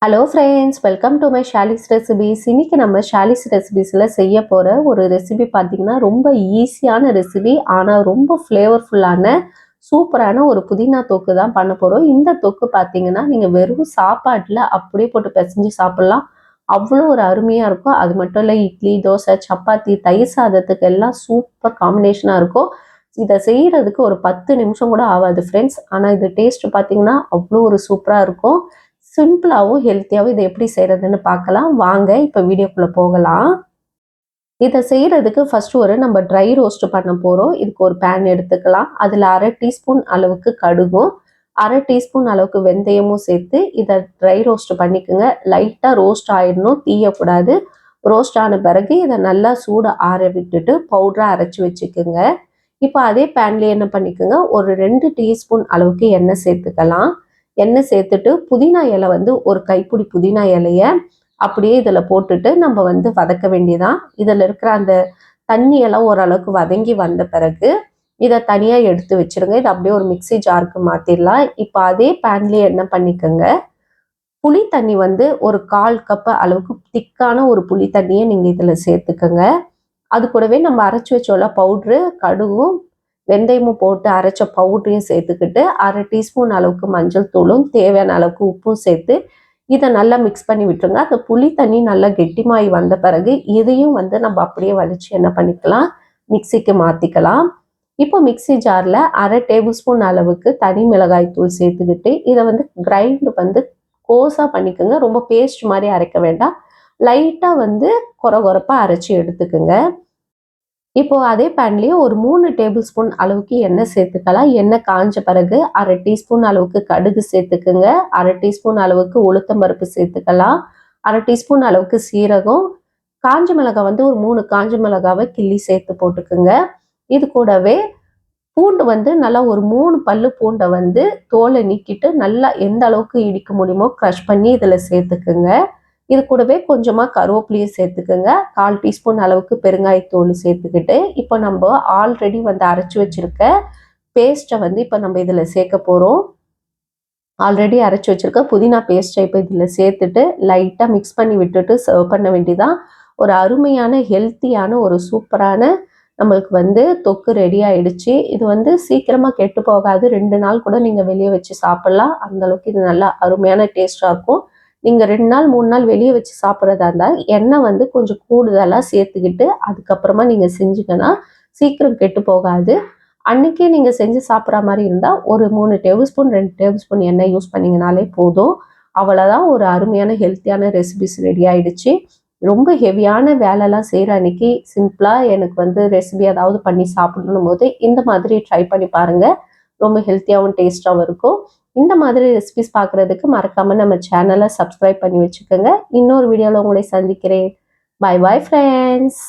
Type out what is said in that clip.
Hello friends, welcome to my Shali's recipes. இன்னைக்கு நம்ம ஷாலிஸ் ரெசிபீஸில் செய்ய போகிற ஒரு ரெசிபி பார்த்தீங்கன்னா ரொம்ப ஈஸியான ரெசிபி, ஆனால் ரொம்ப ஃப்ளேவர்ஃபுல்லான சூப்பரான ஒரு புதினா தொக்கு தான் பண்ண போகிறோம். இந்த தொக்கு பார்த்தீங்கன்னா நீங்கள் வெறும் சாப்பாட்டில் அப்படியே போட்டு பிசைஞ்சு சாப்பிட்லாம். அவ்வளோ ஒரு அருமையாக இருக்கும். அது மட்டும் இல்லை, இட்லி, தோசை, சப்பாத்தி, தயிர் சாதத்துக்கு எல்லாம் சூப்பர் காம்பினேஷனாக இருக்கும். இதை செய்கிறதுக்கு ஒரு 10 நிமிஷம் கூட ஆகாது ஃப்ரெண்ட்ஸ். ஆனால் இது டேஸ்ட் பார்த்தீங்கன்னா அவ்வளோ ஒரு சூப்பராக இருக்கும். சிம்பிளாகவும் ஹெல்த்தியாகவும் இதை எப்படி செய்கிறதுன்னு பார்க்கலாம் வாங்க. இப்போ வீடியோக்குள்ளே போகலாம். இதை செய்கிறதுக்கு ஃபஸ்ட்டு நம்ம ட்ரை ரோஸ்ட் பண்ண போகிறோம். இதுக்கு ஒரு பேன் எடுத்துக்கலாம். அதில் 1/2 டீஸ்பூன் அளவுக்கு கடுகும் 1/2 டீஸ்பூன் அளவுக்கு வெந்தயமும் சேர்த்து இதை ட்ரை ரோஸ்ட் பண்ணிக்கோங்க. லைட்டாக ரோஸ்ட் ஆயிடணும், தீயக்கூடாது. ரோஸ்ட் ஆன பிறகு இதை நல்லா சூட ஆற விட்டுட்டு பவுடராக அரைச்சி வச்சுக்கோங்க. இப்போ அதே பேன்லேயே என்ன பண்ணிக்கோங்க, ஒரு 2 டீஸ்பூன் அளவுக்கு எண்ணெய் சேர்த்துக்கலாம். எண்ணெய் சேர்த்துட்டு புதினா இலை ஒரு கைப்பிடி புதினா இலையை அப்படியே இதில் போட்டுட்டு நம்ம வதக்க வேண்டியதான். இதில் இருக்கிற அந்த தண்ணியெல்லாம் ஓரளவுக்கு வதங்கி வந்த பிறகு இதை தனியாக எடுத்து வச்சிருங்க. இதை அப்படியே ஒரு மிக்சி ஜாருக்கு மாற்றிடலாம். இப்போ அதே பேன்லேயே என்ன பண்ணிக்கோங்க, புளி தண்ணி ஒரு 1/4 கப்பு அளவுக்கு திக்கான ஒரு புளி தண்ணியை நீங்கள் இதில் சேர்த்துக்கோங்க. அது கூடவே நம்ம அரைச்சி வச்சோம்ல பவுட்ரு, கடுகும் வெந்தயமும் போட்டு அரைச்ச பவுடரையும் சேர்த்துக்கிட்டு 1/2 டீஸ்பூன் அளவுக்கு மஞ்சள் தூளும் தேவையான அளவுக்கு உப்பும் சேர்த்து இதை நல்லா மிக்ஸ் பண்ணி விட்டுருங்க. அந்த புளி தண்ணி நல்லா கெட்டிமாயி வந்த பிறகு இதையும் நம்ம அப்படியே வலிச்சு என்ன பண்ணிக்கலாம், மிக்சிக்கு மாற்றிக்கலாம். இப்போ மிக்சி ஜாரில் 1/2 டேபிள் ஸ்பூன் அளவுக்கு தனி மிளகாய் தூள் சேர்த்துக்கிட்டு இதை கிரைண்ட் கோஸாக பண்ணிக்கோங்க. ரொம்ப பேஸ்ட் மாதிரி அரைக்க வேண்டாம். லைட்டாக கொர கொரப்பாக அரைச்சி எடுத்துக்கோங்க. இப்போ அதே பேன்லேயே ஒரு 3 டேபிள் ஸ்பூன் அளவுக்கு எண்ணெய் சேர்த்துக்கலாம். எண்ணெய் காஞ்ச பிறகு 1/2 டீஸ்பூன் அளவுக்கு கடுகு சேர்த்துக்குங்க. 1/2 டீஸ்பூன் அளவுக்கு உளுத்தம்பருப்பு சேர்த்துக்கலாம். 1/2 டீஸ்பூன் அளவுக்கு சீரகம், காஞ்ச மிளகாய் ஒரு 3 காஞ்ச மிளகாவை கிள்ளி சேர்த்து போட்டுக்குங்க. இது கூடவே பூண்டு நல்லா ஒரு 3 பல்லு பூண்டை தோலை நீக்கிட்டு நல்லா எந்த அளவுக்கு இடிக்க முடியுமோ க்ரஷ் பண்ணி இதில் சேர்த்துக்குங்க. இது கூடவே கொஞ்சமாக கருவேப்பிலையும் சேர்த்துக்கோங்க. 1/4 டீஸ்பூன் அளவுக்கு பெருங்காயத்தூள் சேர்த்துக்கிட்டு இப்போ நம்ம ஆல்ரெடி அரைச்சி வச்சுருக்க பேஸ்ட்டை இப்போ நம்ம இதில் சேர்க்க போகிறோம். ஆல்ரெடி அரைச்சி வச்சுருக்க புதினா பேஸ்ட்டை இப்போ இதில் சேர்த்துட்டு லைட்டாக மிக்ஸ் பண்ணி விட்டுட்டு சர்வ் பண்ண வேண்டியதான். ஒரு அருமையான ஹெல்த்தியான ஒரு சூப்பரான நம்மளுக்கு தொக்கு ரெடி ஆயிடுச்சு. இது சீக்கிரமாக கெட்டு போகாது. 2 நாள் கூட நீங்கள் வெளியே வச்சு சாப்பிட்லாம். அந்தளவுக்கு இது நல்லா அருமையான டேஸ்ட்டாக இருக்கும். நீங்கள் 2 நாள் 3 நாள் வெளியே வச்சு சாப்பிட்றதா இருந்தால் எண்ணெய் கொஞ்சம் கூடுதலாக சேர்த்துக்கிட்டு அதுக்கப்புறமா நீங்கள் செஞ்சுங்கன்னா சீக்கிரம் கெட்டு போகாது. அன்றைக்கே நீங்கள் செஞ்சு சாப்பிட்ற மாதிரி இருந்தால் ஒரு 3 டேபிள் ஸ்பூன் 2 டேபிள் ஸ்பூன் எண்ணெய் யூஸ் பண்ணிங்கனாலே போதும். அவ்வளோதான், ஒரு அருமையான ஹெல்த்தியான ரெசிபிஸ் ரெடி ஆகிடுச்சு. ரொம்ப ஹெவியான வேலைலாம் செய்கிற அன்றைக்கி சிம்பிளாக எனக்கு ரெசிபி ஏதாவது பண்ணி சாப்பிடணும் போது இந்த மாதிரி ட்ரை பண்ணி பாருங்கள். ரொம்ப ஹெல்த்தியாகவும் டேஸ்ட்டாகவும் இருக்கும். இந்த மாதிரி ரெசிபிஸ் பார்க்குறதுக்கு மறக்காமல் நம்ம சேனலை சப்ஸ்கிரைப் பண்ணி வச்சுக்கோங்க. இன்னொரு வீடியோவில் உங்களை சந்திக்கிறேன். Bye bye friends.